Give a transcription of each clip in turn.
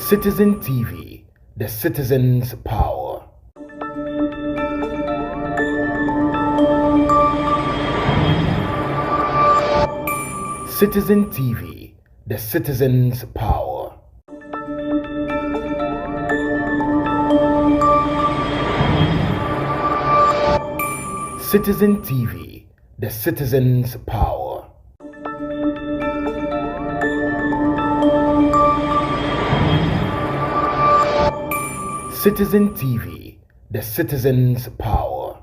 Citizen TV, the citizen's power. Citizen TV, the citizen's power. Citizen TV, the citizen's power. Citizen TV, the citizen's power.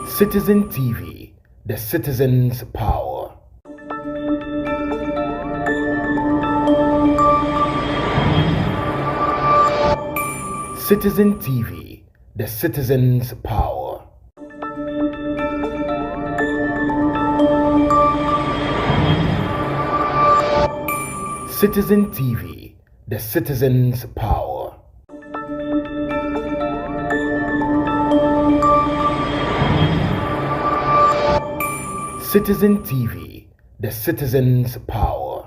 Citizen TV, the citizen's power. Citizen TV, the citizen's power. Citizen TV, the citizen's power. Citizen TV, the citizen's power.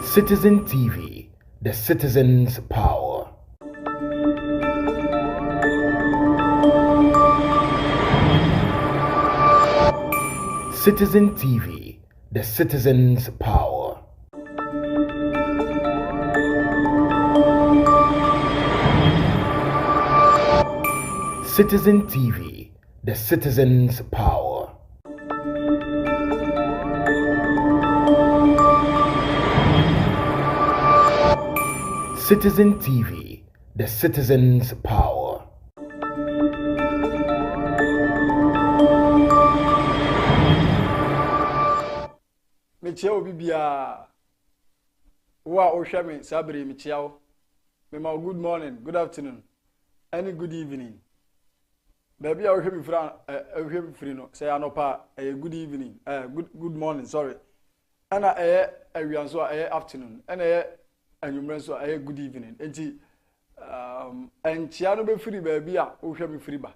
Citizen TV, the citizen's power. Citizen TV, the citizen's power. Citizen TV, the citizen's power. Citizen TV, the citizen's power. Michio bibia wa oshame sabri michio mema good morning, good afternoon, any good evening. Baby I hear me free no say anopa good evening, good morning, sorry. Ana awianso afternoon, ana anwumrenso good evening. Enti enchia no be free baby a ohwe me free ba.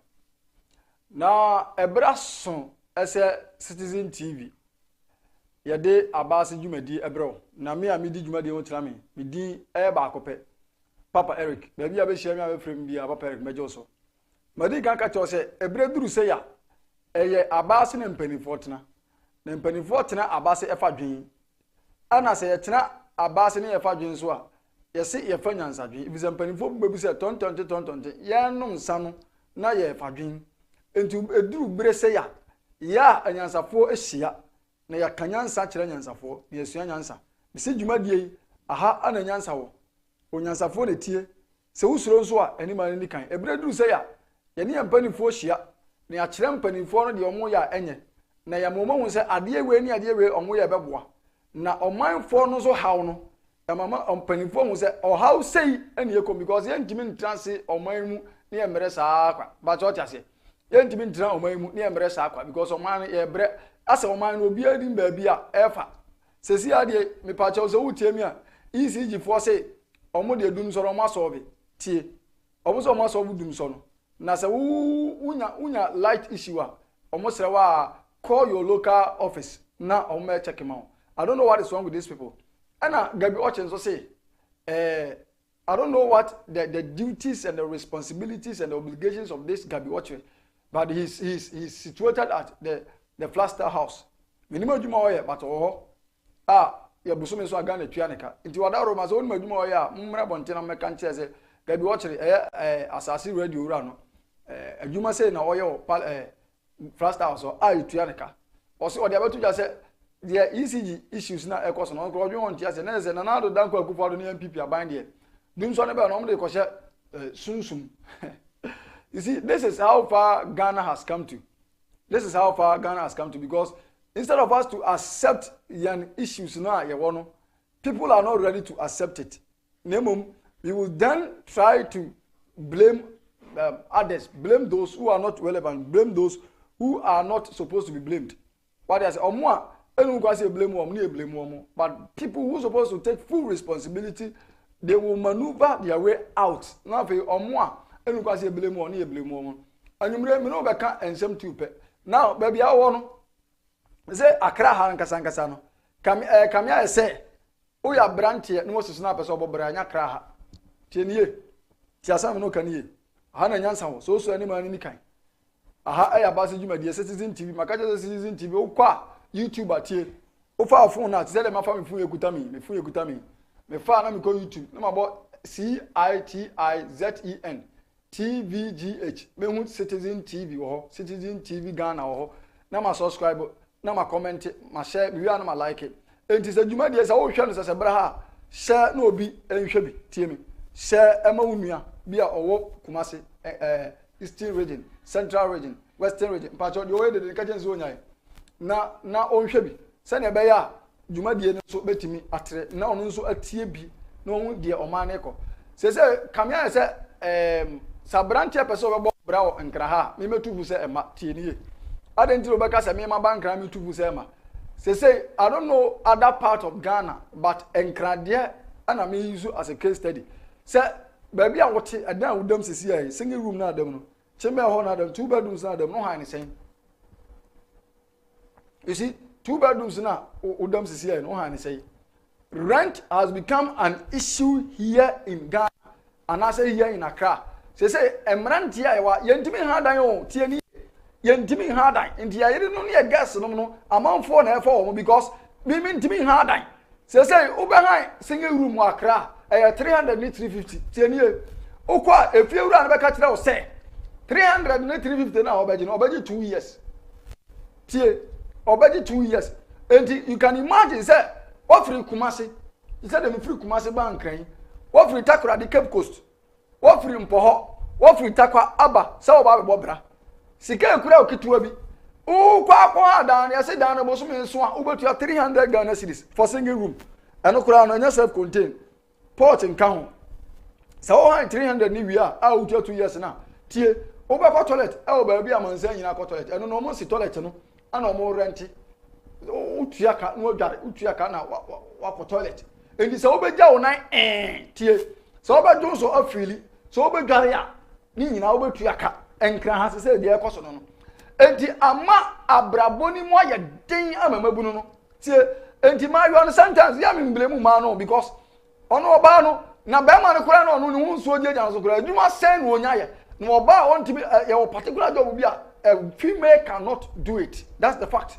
Na ebraso ese Citizen TV yade Abease dwumadi ebro na me a medi dwumadi won tira me medi ba akope Papa Eric baby a be hia me a be frem bia Papa Eric mejo so madi kan ka cho se ebre duru se ya eye Abease ne mpanifo tena na mpanifo tena Abease efa dwen ana se yetena Abease ne efa dwen so a yesi yefa nyansa dwen ibisa mpanifo bebu se tontonte yenom nsa no na ye efa dwen entu eduru bre se ya anyansafo ehia na ya kanyansa kire nyansafo na yesua nyansa bisi dwumadie aha ana nyansa wo onyansafo ne tie se usuro nso a anima ni kan ebre duru se ya ne mpanifo hia na ya kire mpanifo no de omo ya enye na ya momo hu se ade we ni ade we omo ya beboa na omanfo no so haw no mama mpanifo hu se o haw sei ene yekom because ye ntimi ntranse oman mu ne ye mere saa kwa ba cho tiase ye ntimi ntran oman mu ne ye mere saa kwa because oman ye bre asa oman no obi adi baabi a efa sesi ade me pa cho so wutie mi a ECG fo se omo de dum so ro ma so be tie omo so ma so dum so no na se unya light issue a omo sere wa call your local office na omo check him out. I don't know what is wrong with these people. Ana Gabi Ochen so say I don't know what the duties and the responsibilities and the obligations of this Gabi Ochen, but he's situated at the Flaster House. Minimum juma oye but ya busumi so aga na tuaneka. Nti wada Roma so onima juma oye a mmra bontena meka nche se Gabi Ochen asasi radio ura no adwuma say na oye o Flaster House o tuaneka. Osi ode abetu ja se the ECG issues na ekoso no ko odwon tia se na se na na do danko akufo do ne MPP aban de dum so ne be no mo de ko hye sunsum. You see, this is how far Ghana has come to. This is how far Ghana has come to, because instead of us to accept young issues now, people are not ready to accept it. We will then try to blame others, blame those who are not relevant, blame those who are not supposed to be blamed. But I say, blame, but people who are supposed to take full responsibility they will maneuver their way out. Now for omwa enu kwase blame on e blame on. Anyumre me no be ka ensem tupe. Now baby I won say Accra ha nkasa no. Kamia say o ya branche no susu na person obobra nya Accra ha. Tienie. Ti asam no kan ye. Ha na nyansa wo. So ani ma ni kan. Aha aya base dwumadi Citizen TV makaje Citizen TV o kwa YouTube atie. O fa phone na ti say dem afa me phone ekuta me phone ekuta me. Me fa na me ko YouTube na mabo CITIZEN TVGH me hu Citizen TV wo Citizen TV Ghana wo na ma subscribe na ma comment ma share me wi na ma like enti se dwuma de se wo hwe no se bra ha share na obi enhwe bi tie me share ema wunua bi a owo Kumasi Eastern region, Central region, Western region pacho de wo de ka jense onyae na onhwe bi se na be ya dwuma de no so betimi atre na ono nso atie bi na ohun de omane ko se kamia se sabranche peso be bo brawo nkra ha me metubu se ema tie nie adenti ro be ka se me ma bankra me tubu se ema se I don't know other part of Ghana but nkra de ana me use as a case study se baby a wote adan wudam sisi ai single room na adam no chembe ho na adam 2 bedrooms na adam no ha ni sen you see 2 bedrooms na wudam sisi ai no ha ni sen rent has become an issue here in Ghana and I say here in Accra say emranti ai wa yentimi ha dan o tie ni yentimi ha dan nti ya yiri no ne gas no amanfo na e fa wo because me ntimi ha dan say ube ha single room wa Accra 300 ni 350 tie ni ukwa efie wura na be ka kire wo say 300 ni 350 na obeji 2 years tie obeji 2 years and you can imagine say ofri Kumasi he said them free Kumasi bankran ofri Takura the Cape Coast ofri Mpoho ofri Takwa Aba say oba be bobra sika ekura okituwa bi ukwa dan ya say dan bo so me so a ubetu 300 Ghana cedis for single room eno kura no nya self contain port nka ho so 300 ni wi a utu 2 years na tie obekọ toilet e oba bi amansa nyina ko toilet eno no mo si toilet no ana mo rent utuaka no dware utuaka na wa toilet endi se obeja wo nan tie se obedun so afili se obedware a ni nyina obetuaka enkra ha se de ekoso no enti ama abraboni mo aye den amamabunu no tie enti ma yo no sometimes ya me blame ma no because ono oba no na be ma no kura no no hu nso oje jan so kura adwuma sen no onyaye no oba on tibi your particular job bi a female cannot do it. That's the fact.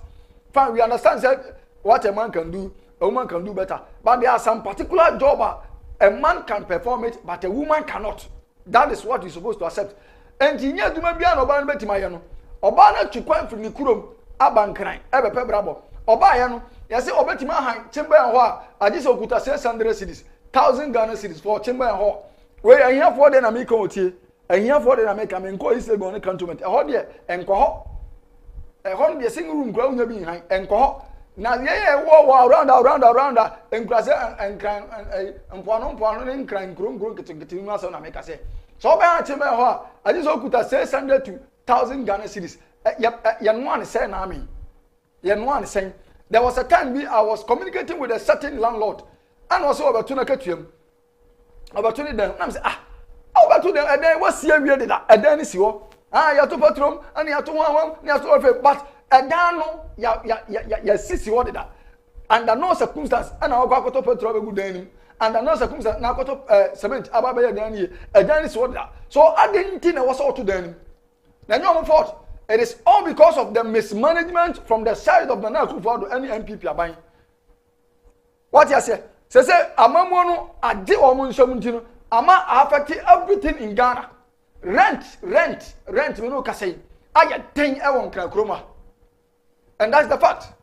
Fine, we understand that what a man can do, a woman can do better. But there are some particular job a man can perform it, but a woman cannot. That is what you're supposed to accept. And in here, do maybe an oban betimayano. Obana chukwan from the kurum, abankran, ebe pebrabo. Obayano, yase obetima hang, chamber and hoa, I just okuta 600 cities, 1,000 Ghana cities for chamber and hoa. Where I hear for the Namiko tea. And here for the American men call is going to cantonment. A hot year and coho. A hot year single room ground behind and coho. Now, yeah, war around and grass and crime and Ponon and crime grown to get to us on America. Say, so by a I just okuta 600 to 1,000 Ghana cities. Yan one is saying, army. Yan one is saying, there was a time I was communicating with a certain landlord and also about Tunakatium. About 20 them. I'm saying, over to them and then what's here we did that and then is you ya to patron and ya to one ya to but and then no ya sisi what did that and no circumstance and I go to petrol good then and no circumstance na go to cement ababa ya then here and then is what that so I didn't think was all to them then you fault it is all because of the mismanagement from the side of the Nakufo any MPP are buying what you say amamu no ade omo nsomntino ama affect everything in Ghana. Rent, we know say. I ten ewon kroma. And that's the fact.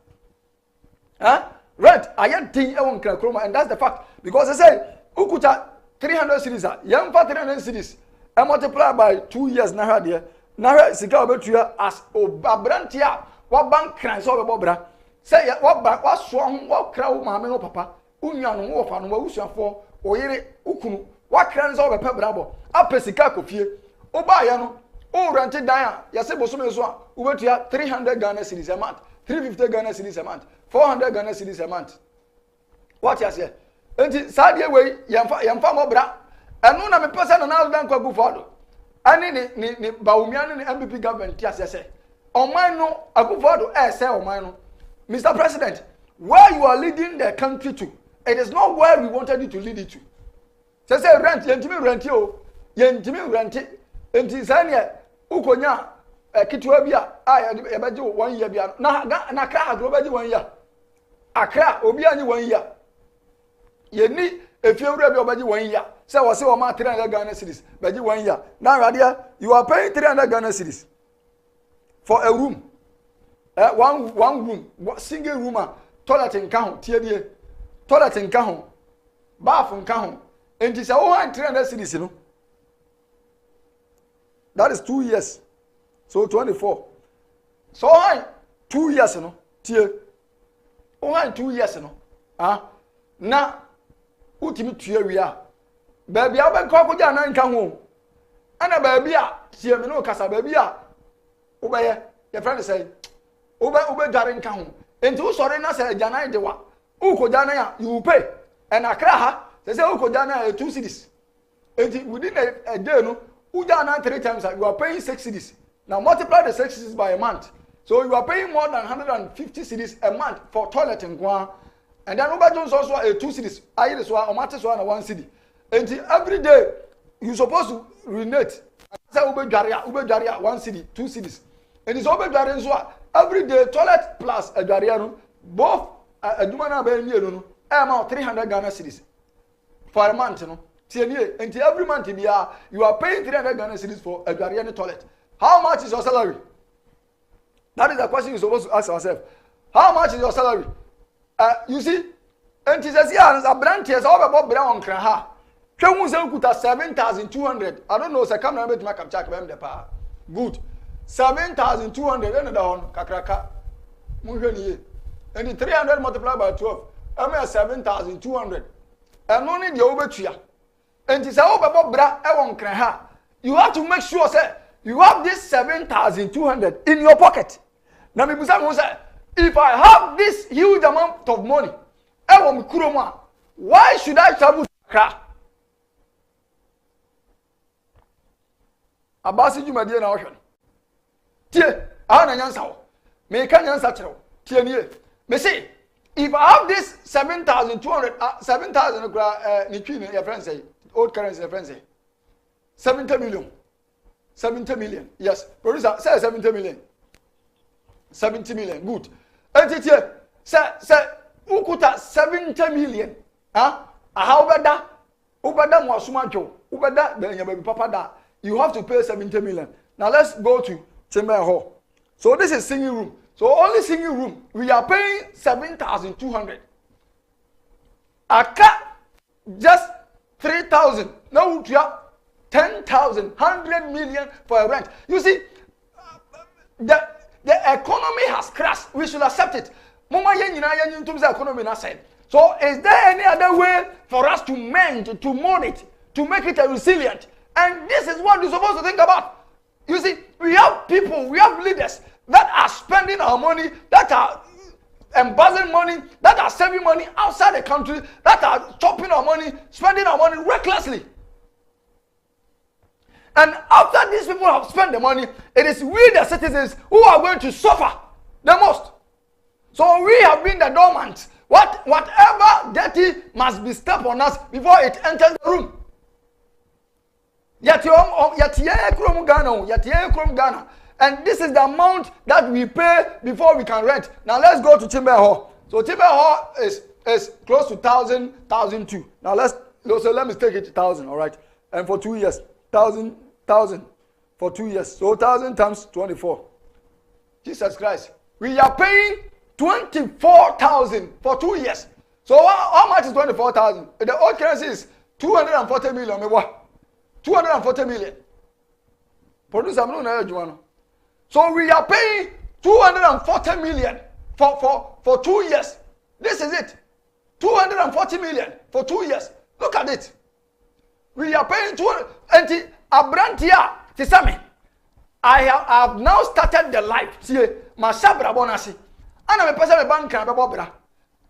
Huh? Rent, I ten ewon kroma, and that's the fact. Because I say, ukuta 300 cities, young 300 cities, and multiply by 2 years na here. Na sika obetua as obabrantia, what bank cry so bobra. Say what bank what swon what crowd mama no papa. Unya no wo fa no wa usuafo oyire ukunu. What crans over pebrabo? A pesika kofie. Oba ya no. O rente dan a yase bosom so a ubetua 300 Ghana cedis a month, 350 Ghana cedis a month, 400 Ghana cedis a month. What you say? enti sadie we yemfa mobra enu na me pese na na dan kwagu fodo ani ni Bawumia ni MPP government ti asese oman no Akufo-Addo say oman no Mr. President, where you are leading the country to, it is not where we wanted you to lead it to. Say rent yentimi rent o yentimi rent enti sane ukonya kitwa bia ye beje 1 year bia na Accra agro beje 1 year Accra obi anyi 1 year yeni efiewura bia obeje 1 year say we say o ma 300 Ghana cedis beje 1 year now radia you are paying 300 Ghana cedis for a room one room single room toilet in ho tie toilet in ho bath in ho enti say o 300 cedis no that is 2 years so 24 so 2 years no tie o 2 years no na utimi tue wia baby abekọ akọja na nka ho ana baby a tie me no kasa baby a obeye your friend say ube dare nka ho enti wo sore na say janan de wa ukoja na ya you pay and Accra ha say ukoja na 2 cedis enti within a day no uja na 3 times you are paying 6 cedis now multiply the 6 cedis by a month so you are paying more than 150 cedis a month for toilet and kwa and then Uber Jones also 2 cedis ayi so o mate so na 1 cedi enti every day you supposed to renate say ube dware 1 cedi 2 cedis and it's ube dware so every day toilet plus dware no both aduma na ba ni no amount 300 Ghana cedis for a month no tienie enti every month bia you are paying 300 Ghana cedis for dware and toilet. How much is your salary? That is the question you're supposed to ask yourself. How much is your salary? You see, and it says, yeah, a brand is all about brown craha. Kuta 7,200. I don't know, so come and make a check them the power. Good. 7,200 and down, kakraka. And the 300 multiplied by 12. I mean 7,200. And only the overture. And it's all about bra, I craha. You have to make sure, sir, you have this 7,200 in your pocket. Now, if I have this huge amount of money, why should I travel to Accra? Abasi Juma dear na ocean. Tie, I na nyansa. Me kan nyansa chero. Tie nie. Me say, if I have this 7,200, 7,000 ni twi your friend say, old currency your friend say, 70 million. 70 million. Yes. Producer, say 70 million. 70 million. Good. Entity, say, ukuta 70 million. How better? Ubada mwasumacho. Ubada, baby papa da. You have to pay 70 million. Now let's go to Chamber Hall. So this is singing room. So only singing room, we are paying 7,200. Aka, just 3,000. No, 10,000, 100 million for a rent. You see, the economy has crashed. We should accept it. Economy na said. So is there any other way for us to mend, to mold it, to make it a resilient? And this is what you're supposed to think about. You see, we have people, we have leaders that are spending our money, that are embezzling money, that are saving money outside the country, that are chopping our money, spending our money recklessly. And after these people have spent the money, it is we the citizens who are going to suffer the most. So we have been the dormant. Whatever dirty must be stepped on us before it enters the room. And this is the amount that we pay before we can rent. Now let's go to Chamber Hall. So Chamber Hall is close to 1,000, 1,200. Now let me take it to 1,000, all right? And for 2 years, 1,000 for 2 years. So 1,000 times 24. Jesus Christ. We are paying 24,000 for 2 years. So how much is 24,000? The old currency is 240 million. 240 million. Producer, so we are paying 240 million for 2 years. This is it. 240 million for 2 years. Look at it. We are paying 200. And Abrantia, Tisami. I have now started the life. See, my sabra bonasi. And I'm a person bank and a bobra.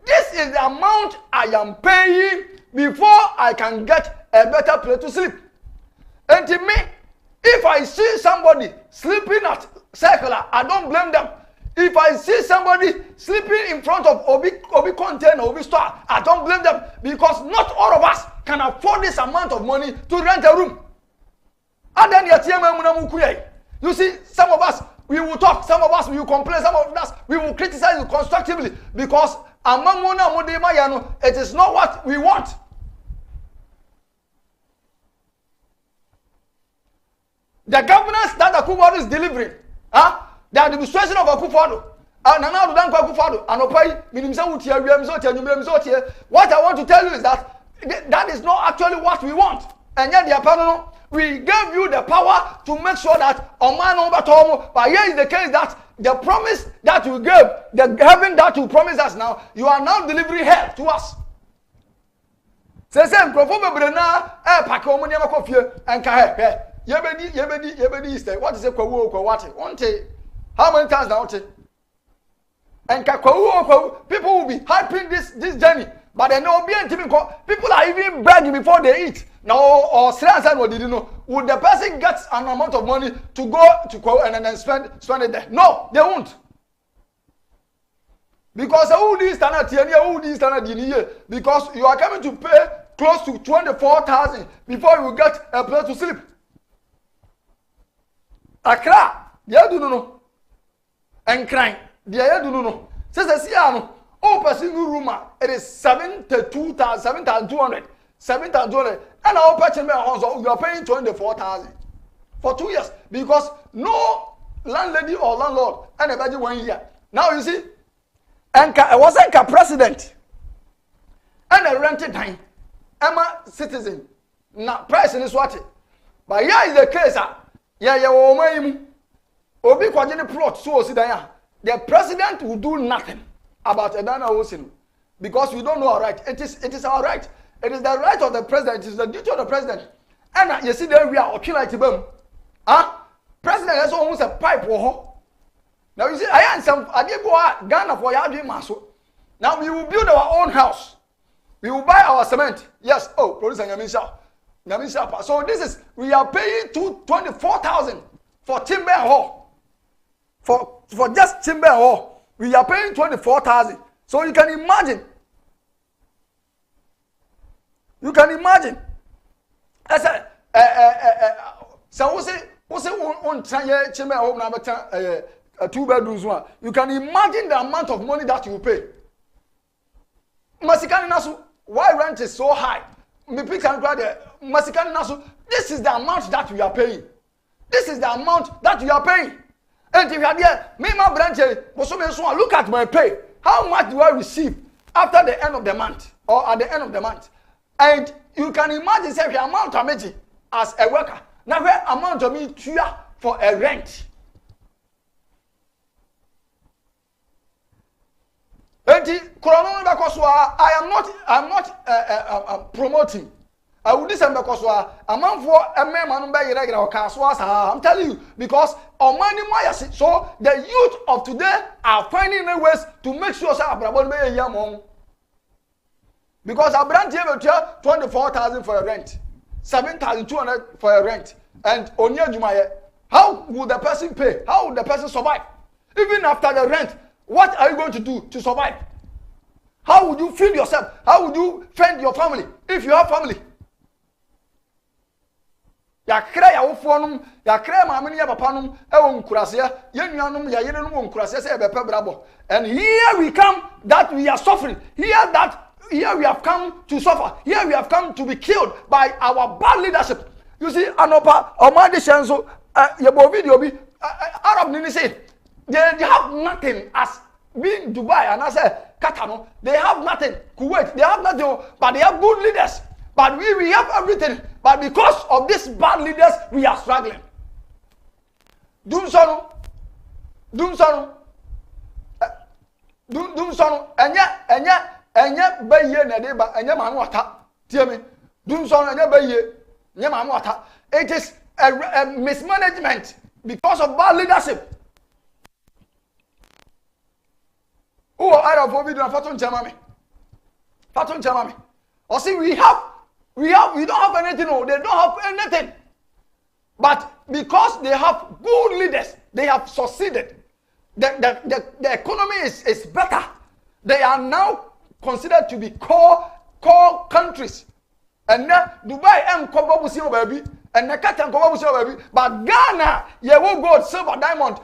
This is the amount I am paying before I can get a better place to sleep. And to me, if I see somebody sleeping at circular, I don't blame them. If I see somebody sleeping in front of Obi container, Obi store, I don't blame them, because not all of us can afford this amount of money to rent a room. And then you see, some of us, we will talk, some of us we will complain, some of us we will criticize you constructively, because it is not what we want. The governance that Akufo-Addo is delivering, the administration of Akufo-Addo, what I want to tell you is that that is not actually what we want. And yet we gave you the power to make sure that but here is the case that the promise that you gave, the heaven that you promised us now, you are now delivering hell to us. Say Easter. What is it? How many times now? And people will be hyping this journey, but they know people are even begging before they eat. Now, or what did you know? Would the person get an amount of money to go and then spend it there? No, they won't. Because because you are coming to pay close to 24,000 before you get a place to sleep. Accra, they do no. And crying, they do no. Says a single room, it is 7,200. 7,200. And our patient you are paying 24,000 for 2 years, because no landlady or landlord and about 1 year. Now you see, and I wasn't a president and a rented time. I'm a citizen. Now price is what. But here is the case. Obi kwajini plot so osidanya. The president will do nothing about Edana Osin, because we don't know our right. It is our right. It is the right of the president. It is the duty of the president. And you see there we are okay like them. President has almost a pipe. Now you see, I am some Ghana for Yadi Maso. Now we will build our own house. We will buy our cement. Yes. Oh, producer Nyamisha. So this is, we are paying 24,000 for timber and hall. For just timber and hall, we are paying 24,000. So you can imagine. I said, so we say one timber home number a 2 bedrooms one. You can imagine the amount of money that you pay. Masikani Nasu, why rent is so high? Masikani Nasu, this is the amount that we are paying. This is the amount that we are paying. And if you are there, me my branch, look at my pay. How much do I receive after the end of the month or at the end of the month? And you can imagine say the amount of money as a worker. Now where amount of me for a rent. And I'm not promoting. I will listen because a man for a man I'm telling you, because on money so the youth of today are finding ways to make sure because I brand here 24,000 for a rent, 7,200 for a rent, and Onya Jumaye. How will the person pay? How will the person survive? Even after the rent, what are you going to do to survive? How would you feed yourself? How would you feed your family if you have family? Ya kra ya wofonum, ya kra maamini ya papanum e won kurasia, ye nuanum ya yerenum won kurasia se e bepe brabo. And here we come that we are suffering. Here we have come to suffer. Here we have come to be killed by our bad leadership. You see, Anopa, Omadi Shenzo, Yabo video be Arab Nini say they have nothing as being Dubai and I say Qatar, they have nothing. Kuwait, they have nothing, but they have good leaders. But we have everything. But because of these bad leaders, we are struggling. Doom sonu, enya baye na de ba enya manu ata. Tie me. Doom sonu enya baye, enya manu ata. It is a mismanagement because of bad leadership. Oh, I have forbidden a photo in Germany. baton chamami. Or see, we don't have anything, no, they don't have anything. But because they have good leaders, they have succeeded. The economy is better. They are now considered to be core countries. And now Dubai and Kobabusi baby, and Nakata and Kobabusi baby, but Ghana, you will gold, silver, diamond,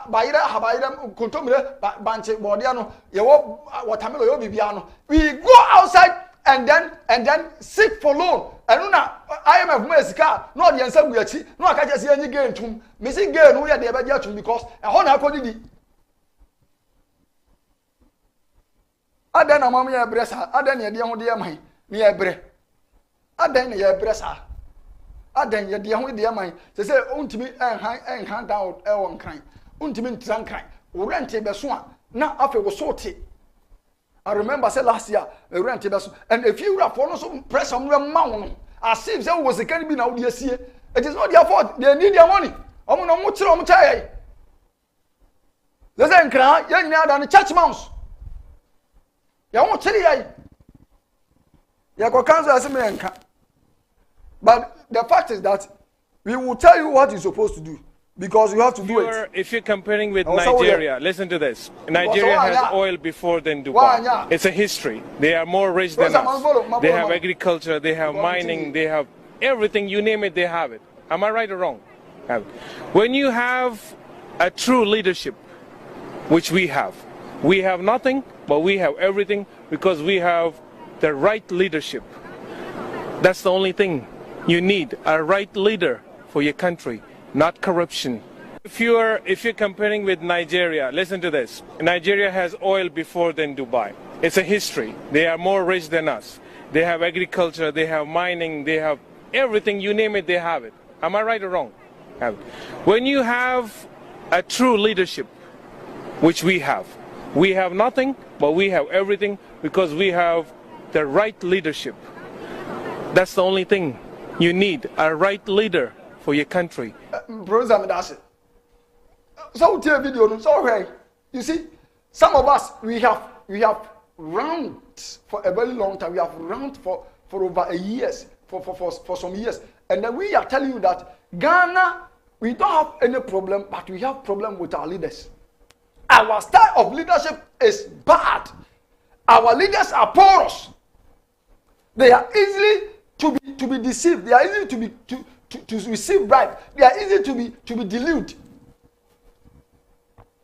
Baira, Habaira, Kuntumre, Banche, Bordiano, you will Watamilo Bibiano. We go outside and then seek for loan. And now IMF Mexica, not the answer we achieve, no, I can't just see any gain to missing gain, we are the Abadiatum because a honor quality. Adana mamma ya bresa, adana dia ho dia man, me ya bre. Adana ya bresa. Adana ya dia ho dia man. Se untimi enhan down e won kran. Untimi ntran kran. O rent be so a na afi wo so te. I remember say last year, we rent be so and if you for no so press on ma wo no. As if say was can be na wo dia sie. It is not their fault. They need their money. Omo no mo kire omo chai. Let's say nkran, ya nyina da no church mouse. But the fact is that we will tell you what you're supposed to do because you have to do it. If you're comparing with Nigeria, listen to this. Nigeria has oil before than Dubai. It's a history. They are more rich than us. They have agriculture, they have mining, they have everything. You name it, they have it. Am I right or wrong? When you have a true leadership, which we have nothing, but we have everything because we have the right leadership. That's the only thing you need, a right leader for your country, not corruption. If you're comparing with Nigeria, listen to this. Nigeria has oil before than Dubai. It's a history. They are more rich than us. They have agriculture, they have mining, they have everything. You name it, they have it. Am I right or wrong? When you have a true leadership, which we have nothing, but we have everything because we have the right leadership. That's the only thing you need, a right leader for your country. So video, so you see, some of us we have run for a very long time. We have run for over a years, for some years, and then we are telling you that Ghana, we don't have any problem, but we have problem with our leaders. Our style of leadership is bad. Our leaders are porous. They are easily to be deceived. They are easy to receive bribe. They are easy to be deluded.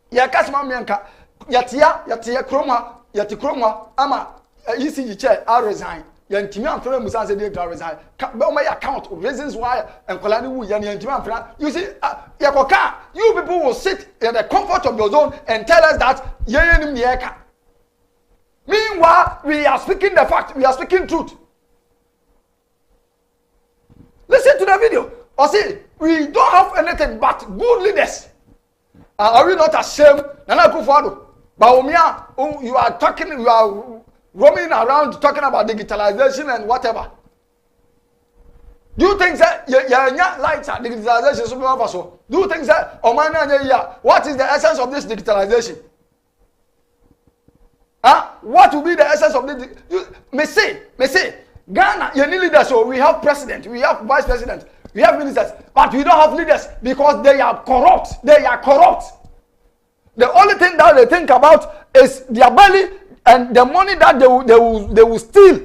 Ya kasma mianka yatia kroma ama ECG chair I resign. Yantimi amfra musa say dey resign. Be o my account reasons why enkolani wu yantimi amfra. You see yakoka, you people will sit in the comfort of your zone and tell us that yeyenim yeka. Meanwhile, we are speaking the fact, we are speaking truth. Listen to the video. Or see, we don't have anything but good leaders. Are we not ashamed? Nana Akufo-Addo. But you are talking, you are roaming around talking about digitalization and whatever. Do you think that your lights are digitalization? Do you think that what is the essence of this digitalization? What will be the essence of this? Me say, Ghana, you need leaders. So we have president, we have vice president, we have ministers, but we don't have leaders because they are corrupt. They are corrupt. The only thing that they think about is their belly and the money that they will steal.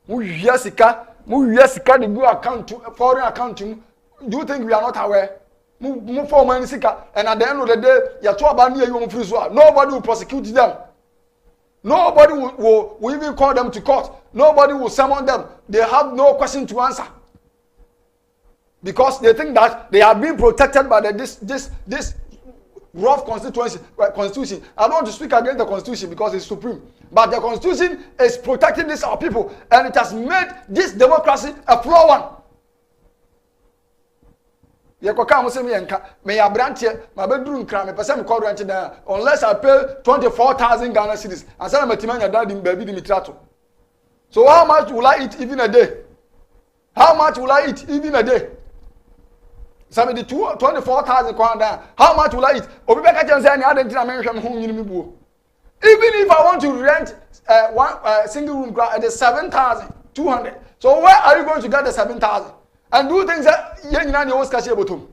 Jessica, the new account, foreign account. Do you think we are not aware? Move for money, and at the end of the day, you're too about near you free. Nobody will prosecute them. Nobody will even call them to court. Nobody will summon them. They have no question to answer. Because they think that they are being protected by this rough constitution. I don't want to speak against the constitution because it's supreme. But the constitution is protecting these our people. And it has made this democracy a flawed one. May I branch here, my bedroom cram, a person called ranch there, unless I pay 24,000 Ghana cedis. And send my team and your dad in baby Dimitrato. So how much will I eat even a day? How much will I eat even a day? Some the 24,000 down. How much will I eat? Obibeka Jansen, I didn't mention whom you Even if I want to rent one single room, it is 7,200. So where are you going to get the 7,000? And do things that you know cash bottom.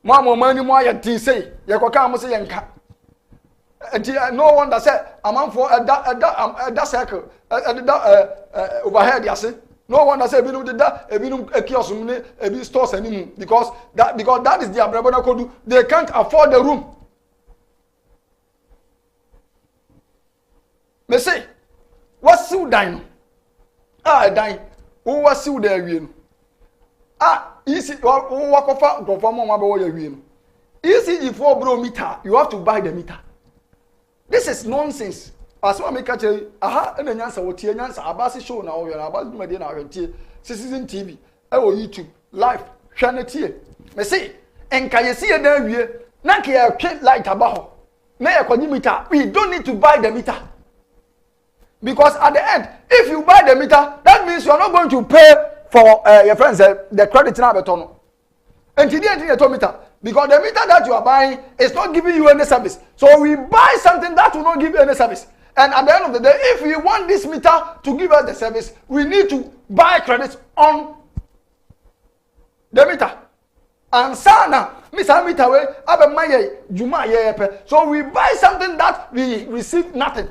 Mama money more you say you can say yanka. No one that said I'm for a circle overhead. Yes, no one that said we do that. We do a kiosk, a stores anymore because that is their brother code. They can't afford the room. Me say, what's still dying? Dying. Who was still there? Easy. Walk off go for more about your win. Easy if you bro meter, you have to buy the meter. This is nonsense. As I make a tell you, aha, and then answer what your answer. Abease show now, you're about to make a Citizen TV, YouTube, live, channel TV. Me say, and can you see a damn year? Naki a kid like tabaho. Nay a meter. We don't need to buy the meter. Because at the end, if you buy the meter, that means you are not going to pay for your friends the credit now beton. And today the meter, because the meter that you are buying is not giving you any service. So we buy something that will not give you any service. And at the end of the day, if we want this meter to give us the service, we need to buy credits on the meter. And sana, Mr. Meter way, abe maye juma yepe. So we buy something that we receive nothing.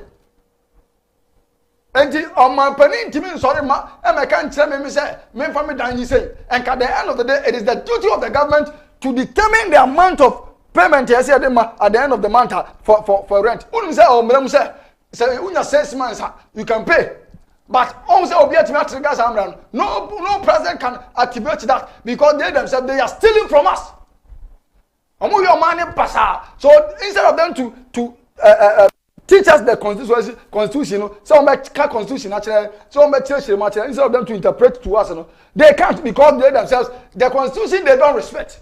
And on my penny, Timmy, sorry, ma, and I can't tell me, say, men for me, Dan, you say, and at the end of the day, it is the duty of the government to determine the amount of payment at the end of the month for rent. Wouldn't say, oh, madam, say, when you 6 months, you can pay. But also, no president can activate that because they themselves, they are stealing from us. Your money pass. So instead of them to teach us the constitution, some make constitution naturally, some make church material. Instead of them to interpret to us, they can't because they themselves, the constitution they don't respect.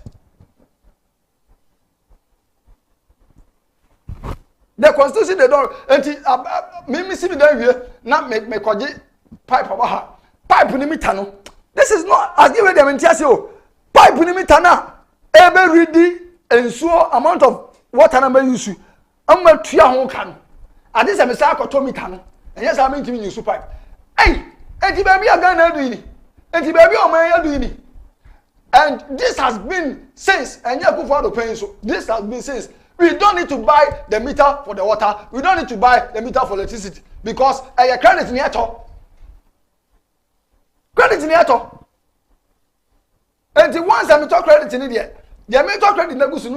The constitution they don't. And me see me there here. Not me kwaji pipe about her. Pipe ni mitano. This is not as given them in TSO. Pipe ni mitana. Every ready and so amount of water number use. I'm not tria hon can. And this is a mistake to mitano. And yes, I mean to use pipe. Hey, and the baby are gonna do it. And the baby are my doing it. And this has been since. And you go for the pain. So this has been since. We don't need to buy the meter for the water. We don't need to buy the meter for electricity because credit in here. Credit in here. And the ones that talk credit in here, they may talk credit in the goose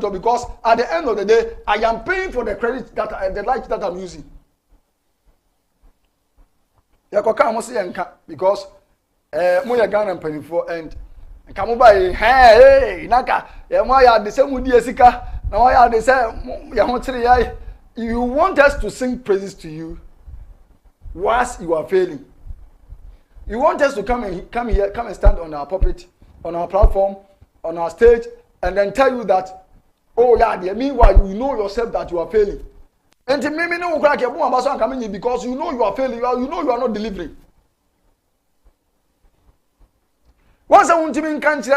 because at the end of the day, I am paying for the credit that the light that I'm using. Because more Ghana paying for and come by hey naka ya the same with the now they say you want us to sing praises to you whilst you are failing. You want us to come and stand on our pulpit, on our platform, on our stage, and then tell you that, oh yeah, meanwhile you know yourself that you are failing. And to me, no crack your boom coming in because you know you are failing, you know you are not delivering. Once I want to be in country,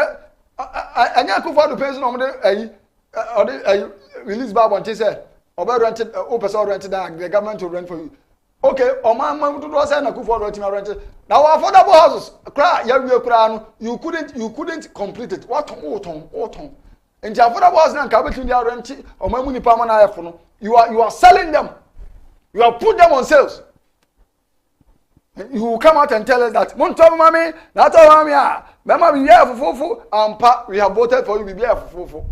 I never for the person on the release Bible and say, or rented, open rented, the government will rent for you. Okay, or my mom to say na kufor renting rented. Now affordable houses, cry, you couldn't complete it. What autumn. And the affordable houses and cabinet they are renting or my money permanent. You are selling them. You have put them on sales. You will come out and tell us that Monto mommy, not all mommy, Mama be here for fufu, and pa we have voted for you be here for fufu.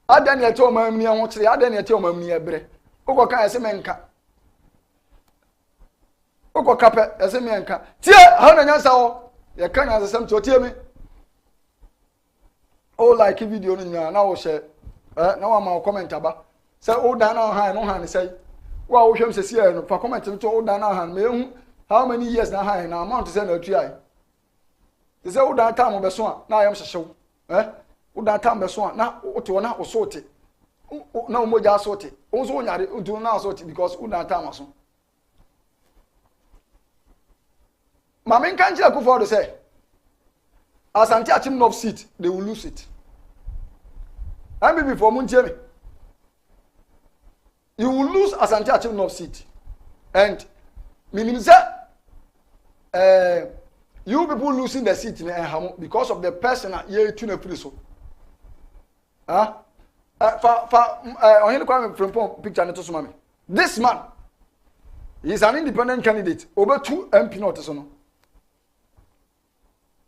Adan ye to mammy and what say, Adan ye to mammy ebre. Oko kan ese menka. Oko kape ese menka. Tie, how na nyansa o? Ye kan asem to tie me. O like video no nya na wo share. Na wa ma comment aba. Say o dan na han no han say. Wa wo hwem sesi no fa comment to o dan na han me how many years na han na amount say na tuai. They say, "Oh, that time be so na I am show." Oh, that time be so na oto na osote. Na umoja asote. Onso onyare untu na asote because oh, that time aso. Mama nkan kira Akufo do say, Asante achim no seat, they will lose it. And before mun tie me. you will lose Asante Achim North seat. And meaning you people losing the seat in Ehamo because of the person at year 2 so. This man, he is an independent candidate. Over 2 MP notice.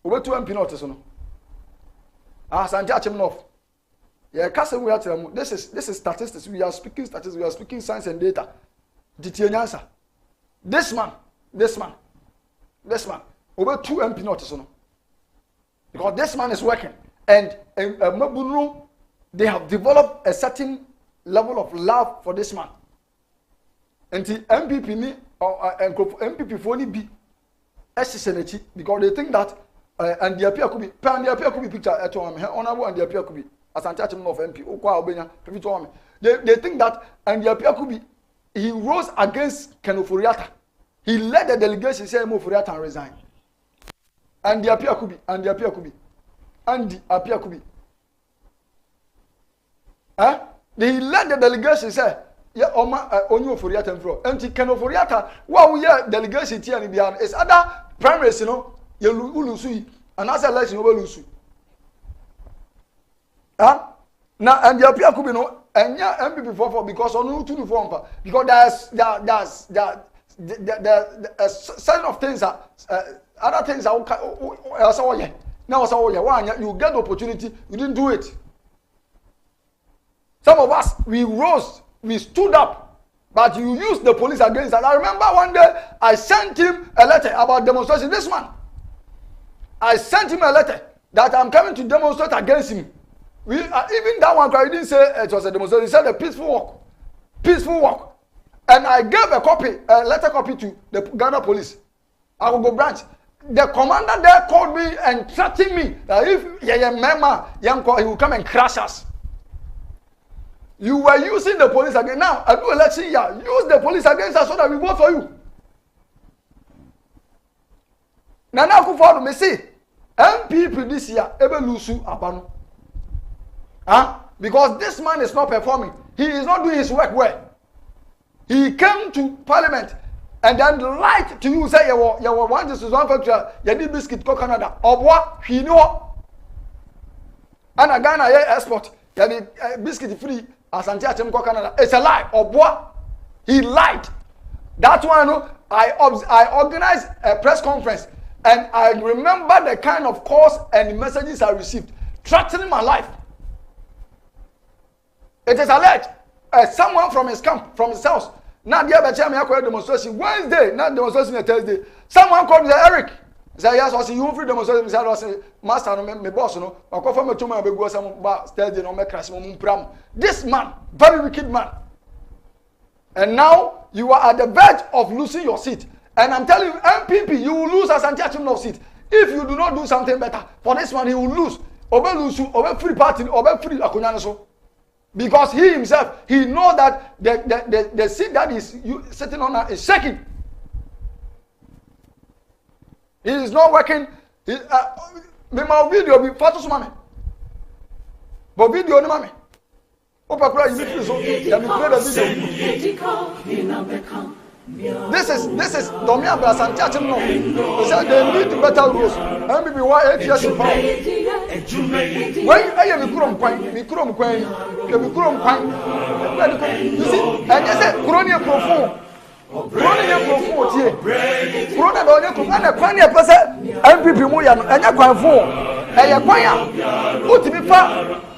Over 2 MP notice. Asante Achim North. Yeah, this is statistics. We are speaking statistics. We are speaking science and data. This man. Over 2 MP notice. Because this man is working. And they have developed a certain level of love for this man. And the MPP ni MPP for be SSNH because they think that and the appear could be picture at home. Honorable and the appear could be as an attachment of MP. They think that and the appear could be he rose against Ken Ofori-Atta. He led the delegation say Ofori-Atta and resign. And the appear could be He led the delegation say yeah, only Ofori-Atta and Fro. And Ken Ofori-Atta, what we are delegation here in the is other primaries, you know, you lose, and as a election, you will lose. Now, and the appear could be no, and yeah, MPP for because on 2 form because there's a certain of things that other things are now you get the opportunity, you didn't do it. Some of us we rose. We stood up, but you used the police against us. I remember one day I sent him a letter about demonstration. This man, I sent him a letter that I'm coming to demonstrate against him. Even that one, he didn't say it was a demonstration. He said a peaceful walk, and I gave a letter copy to the Ghana police. I will go branch. The commander there called me and threatened me that if he will come and crash us. You were using the police against now. I do election year. Use the police against us so that we vote for you. Nana Akufo-Addo me say MPP this year ebe lusu abano. Because this man is not performing. He is not doing his work well. He came to parliament and then lied to you say you were one this is one factory. You need biscuit go Canada. Obwa he know. And a Ghana export. You need biscuit free. Asante Achim Canada. It's a lie. Obwa, he lied. That's why I organized a press conference and I remember the kind of calls and messages I received, threatening my life. It is alleged someone from his camp, from his house. Now the other time I called demonstration Wednesday, not demonstration Thursday. Someone called me, Eric. Say yes, I see you free demonstration. I say, Master, my boss, I come from a tomb. I go some Thursday, no make crash. This man, very wicked man. And now you are at the verge of losing your seat. And I'm telling you, MPP, you will lose Asante Achim North seat if you do not do something better. For this one, he will lose. Over free party, over free Akunyanaso. Because he himself, he knows that the seat that is sitting on is shaking. He is not working. My video be photos mommy. But video no mommy. Opa kura you need so. Ya me play the video. This is Domia Asante Achim North. They said they need better rules. And maybe 8 years in power. When I am You see, and they said Kuronia profound. Kuronia profound here. Kurona donye kumana kwani ya pesa MPP mu ya no enya kwanfo. Eye kwanya. Utimi fa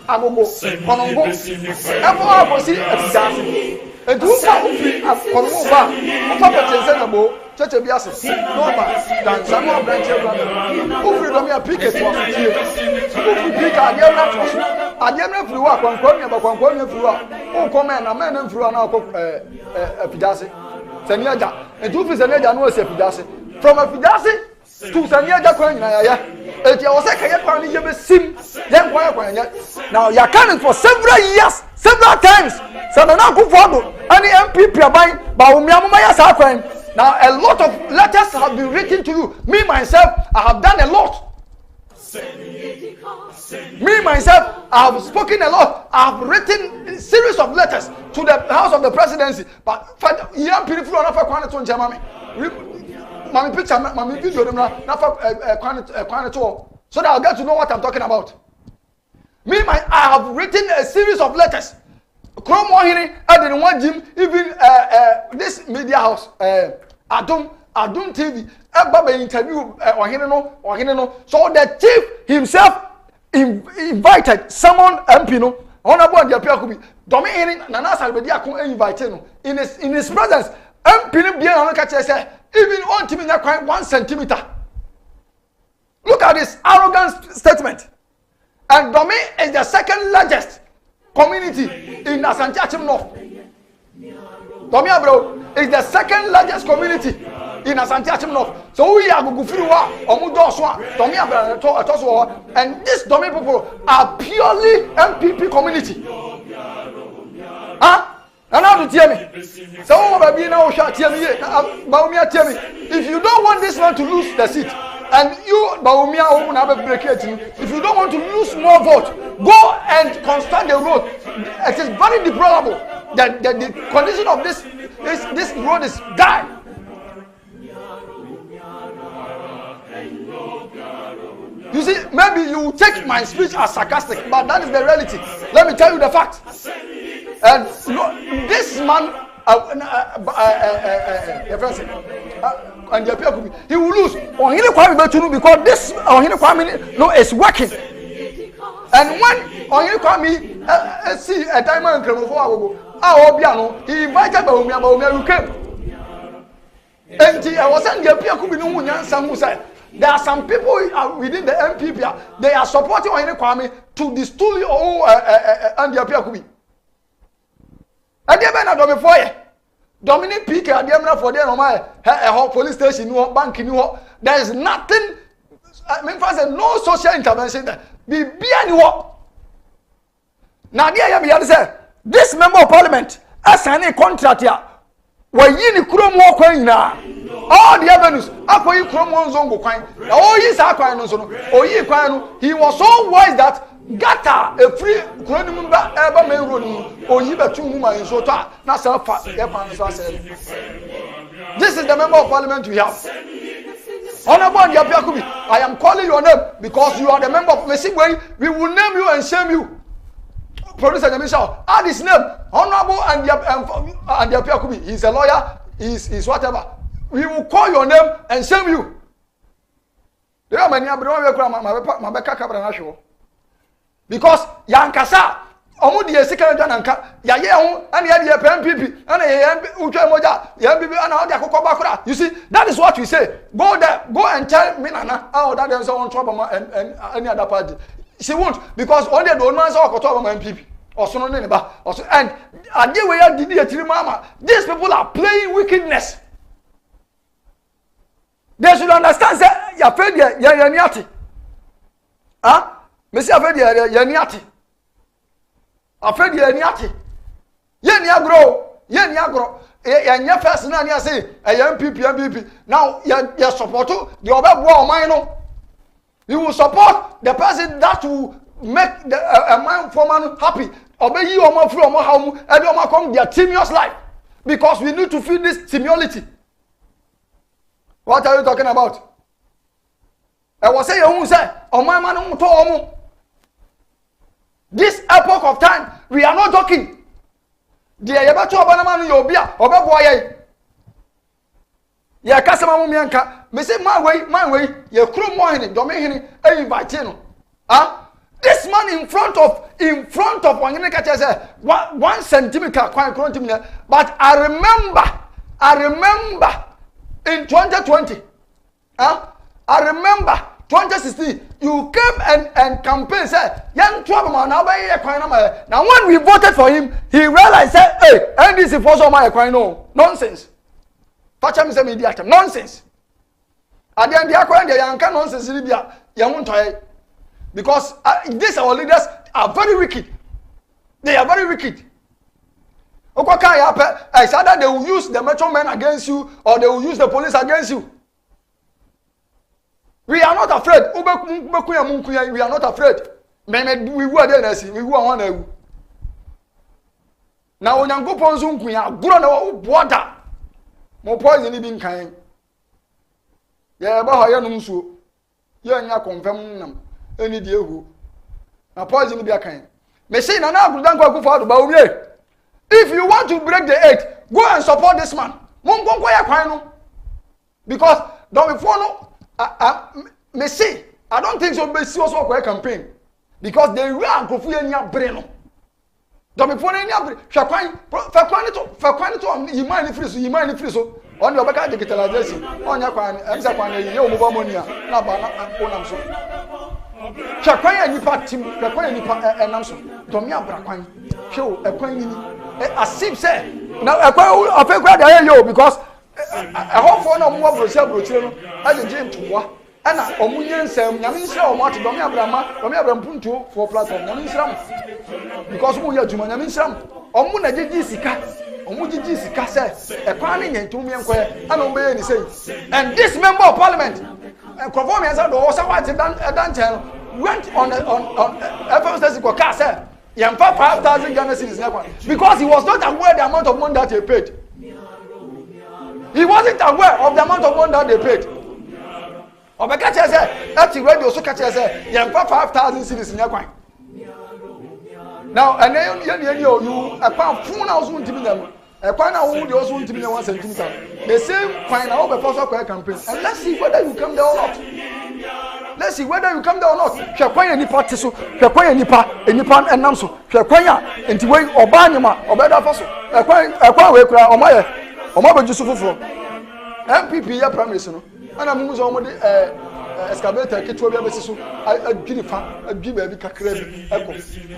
agogo konongo. Efo abosi afidase. Edufa ufi akonongo ba. Ufa potense na bo. Cheche biase. No ba. Dan samo branche ba. Ufi do me apike to afutie. Ufi pika ade na to so. Ade na firi wa kwankwan ba kwankwan na firi wa. O komen na men na firi wa na akọ afidase. Seniaja. Edufi seniaja no se afidase. From afidase to seniaja kwa nyina ya. Eti o se kaye kwa ni ye be sim. Then kwa nya. Now you are counting for several years, several times. So Nana Akufo-Addo any MPP aban ba umiamuma ya sa kwan. Now a lot of letters have been written to you. Me myself, I have done a lot. Me myself, I have spoken a lot. I have written a series of letters to the House of the Presidency. But young people are not for quantity on Germany. Mommy picture, mommy video, not for quantity, so that I'll get to know what I'm talking about. I have written a series of letters. Chrome Mohini, I didn't want Jim, even this media house, Adum TV, Baba interview or so the chief himself invited someone MP honorable the appeal could be Dominic Nana Salvedia invited in his presence. MP even on to me quite 1 centimeter. Look at this arrogant statement. And Domi is the second largest community in Asante Achim North. Domi Abro is the second largest community in Asante Achim North. So we are Gufuriwa, Omudoswa, Domi Abro, and these Domi people are purely MPP community. Huh? And how to tell me? So maybe now shall tell me, if you don't want this man to lose the seat, and you, Baumia, will have a break it. If you don't want to lose more votes, go and construct the road. It is very deplorable that the condition of this road is dire. You see, maybe you take my speech as sarcastic, but that is the reality. Let me tell you the fact. And this man, and the appeal he will lose. Because this is working. And when Kwame see a time and he invited Baumia who came. And I was saying the appeal could be no one who said there are some people within the MPP they are supporting Kwame to the stool and the appeal could be. And they may not before you. Dominic Peake at the end for the police station, bank, there is nothing. I mean, no social intervention there. Be anyone. Now, this member of parliament has a contract here. Where you couldn't walk all the avenues. After you couldn't walk, he was so wise that Gata a free Kronimba ever main road or you bet 2 women in Sota. This is the member of parliament we have. Honorable Yapiakubi, I am calling your name because you are the member of Messi. We will name you and shame you. Producer Michelle, add his name. Honorable and Yapiakubi. He's a lawyer, he's whatever. We will call your name and shame you. There are many because Yankasa, Omudi second Jananka, Yaya, and Yaya PMPP, and Ujamoja, Yambi, and all the Kokobakura. You see, that is what we say. Go there, go and tell Minana, oh, that is on trouble and any other party. She won't, because only the ones are Kotoba MPP, or Sononeba, and Adiwaya Didi Mama. These people are playing wickedness. They should understand that you're afraid you're Yaniati. Huh? Monsieur afraid Yaniati. Afraid Yaniati. Yaniagro. And your first name, you say, a MPP. Now, you support the other war minor. You will support the person that will make a man for man happy. Obey you or more free or more home, and you come their tenuous life. Because we need to feel this tenuity. What are you talking about? I was saying, who said, oh my man, this epoch of time, we are not joking. The Yabato Banaman Yobia, Obaboye. Ya customer Mumianka, me say my way, you crew more in it, domain, and invite you. This man in front of one centimeter, quite centimeter. But I remember in 2020, I remember 2016, you came and campaign said, young trouble man, now when we voted for him, he realized, said, hey, and this is for my equino. Nonsense. Nonsense. And then the Aquan, nonsense, because these our leaders are very wicked. They are very wicked. It's either they will use the metro men against you or they will use the police against you. We are not afraid. We are not afraid. We were there, we were one. Now, when you go on Zoom, we are grown up water. More poison being kind. Yeah, but I am so. You are not confirming any deal who. Now, poison be a kind. May say, now, go for the if you want to break the 8, go and support this man. Because don't be follow. Me say, I don't think so. Be also for a campaign because they will go any brain. Don't be follow any brain. Fakwan to you mind free so. On your back digitalization. On your kwan, emsa kwan you mobile money na ba na onam so. Fakwan any part team, fakwan any enam so. Don't me abra kwan. Show a kwan ni. Asip say. Now a kwan afekwa dey yo because a whole for no more brochure no. I dey jam to wa. Ana omunye nsem nyame nsira o mate domi abram punto for platform nyame nsira because mu ya juma nyame nsira omu na gigi sika omu gigi sika say e kwa ne nyentum yenkoye ana o be ni say and this member of parliament conform answer do o say what dan channel went on FMC ko ka say yamfa 5,000 Ghana cedis na kwa because he was not aware the amount of money that he paid. He wasn't aware of the amount of money that they paid. Obeka say that radio so catch say yamfa 5,000 cedis na kwa. Now and then you a pound full house won't be them. A pound now they also want to be 1 centimeter. The same fine over for a campaign. And let's see whether you come there or not. Let's see whether you come there or not. Shakwanya ni party so, shakwanya ni pa enam so. Shakwanya enti we obanyama obeda faso. Ekwa we kura omabe jusu foforo. MPP ya primaries no. Ana mu so mo de excavator ketwa bia besi so adwini fa adwi ba bi kakra bi eko.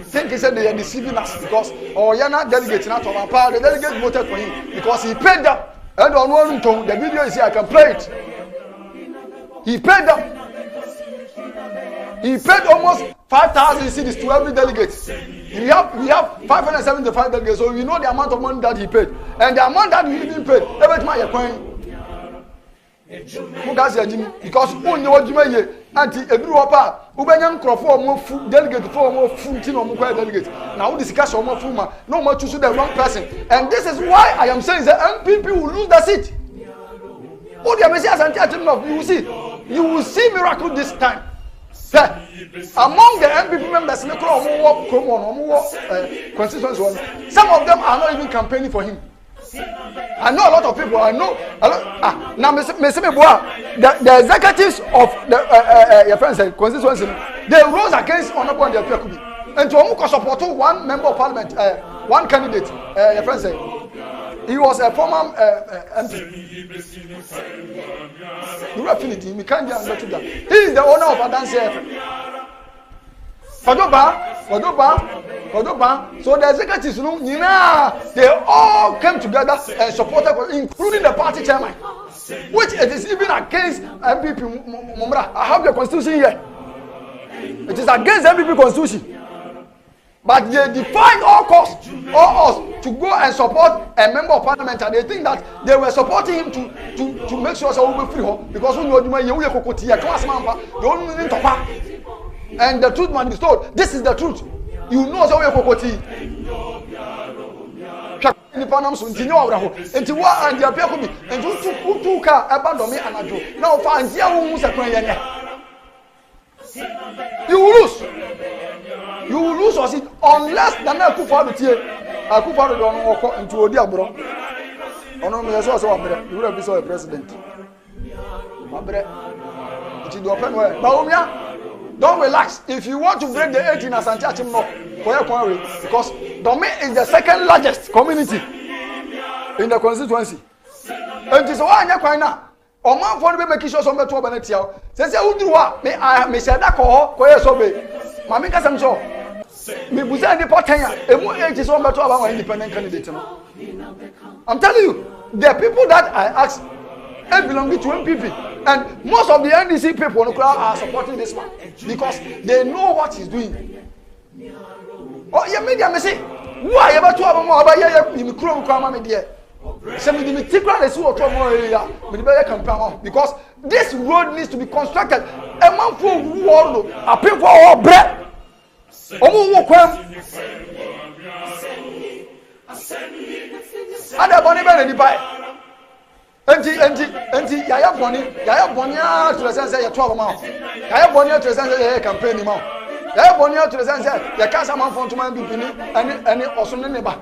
Think he said they are deceiving us because yana delegate na to pa the delegate voted for him because he paid them. And on one tone the video is here I can play it. He paid them. He paid almost 5,000 cedis to every delegate. We have 575 delegates, so we know the amount of money that he paid. And the amount that he even paid, every time you're going, because when you are anti every wapa, Ubanyan Crawford more delegate for more food, no more delegate. Now discuss more food, no more to choose the wrong person. And this is why I am saying the MPP will lose the seat. Oh, the Messiah you will see miracle this time. Among the MPP members, constituency, some of them are not even campaigning for him. I know a lot of people. I know a lot. Now, the executives of your friends constituency, they rose against Honorable Kubi, and to support one member of parliament, one candidate. Your friend said he was a former MP. You are feeling him. We can't get under that. He is the owner of Adanse. Fadoba. So the executives, they all came together and supported, including the party chairman, which it is even against MPP Mumra. I have the constitution here. It is against MPP constitution. But they defied all costs, all us, to go and support a member of parliament, and they think that they were supporting him to make sure so we free home because when you and the truth man is told. This is the truth. You know so we kokoti. Ni panam so ntinyo awraho. Enti wa and ya pia ko bi. Enti tu ka abandon me anajo. Na o fa antia wo mu sekran ye ne. You will lose us unless the na kufa do tie. Akufa do don wo nti odi agboro. Ono me so wabre. You will be so a president. Wabre. Nti do open well. Ba omia. Don't relax. If you want to break the 18 as Antiachim no, because Dome is the second largest community in the constituency. And this one now. Oman for be making sure some to Benetia. Say Udruwa, me say that ko sobe. Mami ka sam so. Me buza the potanya. Emu age so beto about independent candidate no. I'm telling you, the people that I asked belong to MPP, and most of the NDC people are supporting this man because they know what he's doing. Oh, yeah, media me say, why ever to have more about you? Say me the tikra le si oto mo area. Me the be campaign because this road needs to be constructed. A man for wall a people all bread. Omo wo kwam. Ada boni be ni bai. Enti yaya boni a to the sense ya 12 ma. Yaya boni to the sense ya campaign ni ma. Yaya boni to the sense ya kasa man for to man bi ni any osune ne ba.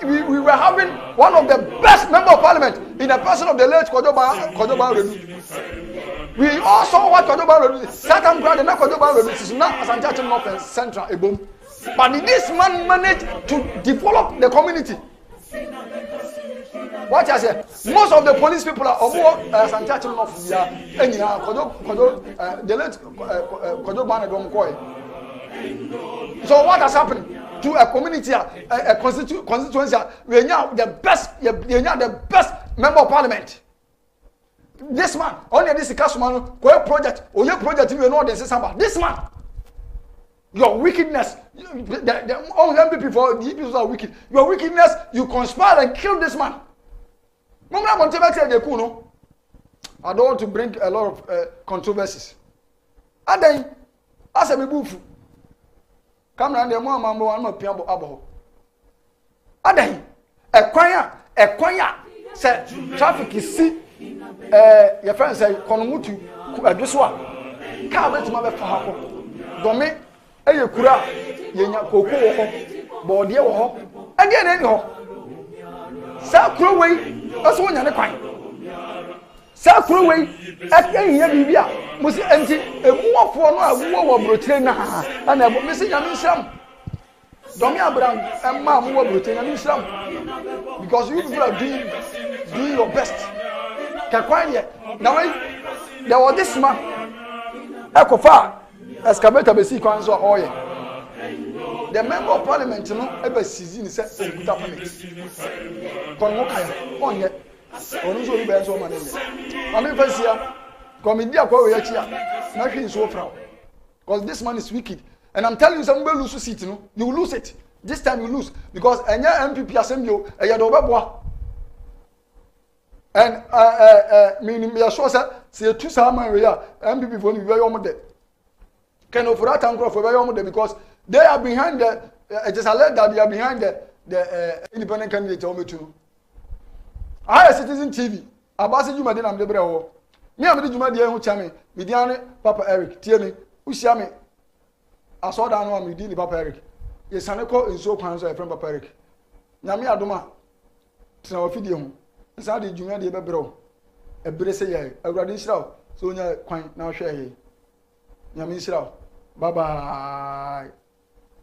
We were having one of the best member of parliament in the person of the late Kojoba Redu. We all saw what Kojoba Redu. Certain brother na Kojoba Redu is not as Antiachim North and Central Ebom. But this man managed to develop the community. What I say? Most of the police people are more as Antiachim North. The late Kojoba Redu. So what has happened? To a community, a constituency, we are now the best member of parliament. This man, only this customer, project, or your project, you know this is about. This man, your wickedness, all young people, the people are wicked. Your wickedness, you conspire and kill this man. I don't want to bring a lot of controversies. And then, as a move. Come round the mama one piabo abo. Adan e kwanya say traffic is see your friend say konomutu adweso a car bet ma be fa hako gome eye kura yenya koko wo ho bode wo ho ade na ni ho sa kuro wei aso nya ne kwan sa kuro wei ehia bibia musi enti emuofo no awo wo brotire na ana ebo mesi nya nsram domi abraham emma mo wo brotire nya nsram because you people are doing your best ka kwan ye na wei there was this man ekofa excavator be see kwan so oye the member of parliament no ebe season say executive permit kon mo kaya onye onu so ri be so ma ne mami fasia comedy akwa we yachia na hwe so fra because this man is wicked and I'm telling you some will lose seat no you will lose it this time you lose because enya MPP assembly e do beboa and me sure say two sama we ya MPP for we yom de can of that and for yom de because they are behind the it is alleged that they are behind the independent candidate ometu I Citizen TV abasi juma de na mde bre ho me am de juma de hu cha me diane Papa Eric tie me usia me asoda no am di ni Papa Eric ye sane ko enso kwan so e friend Papa Eric na me adoma tena ofidie hu nsa de juma de be bre ho e bre se ye awurade nshira so nya kwan na hwe ye nya me nshira bye bye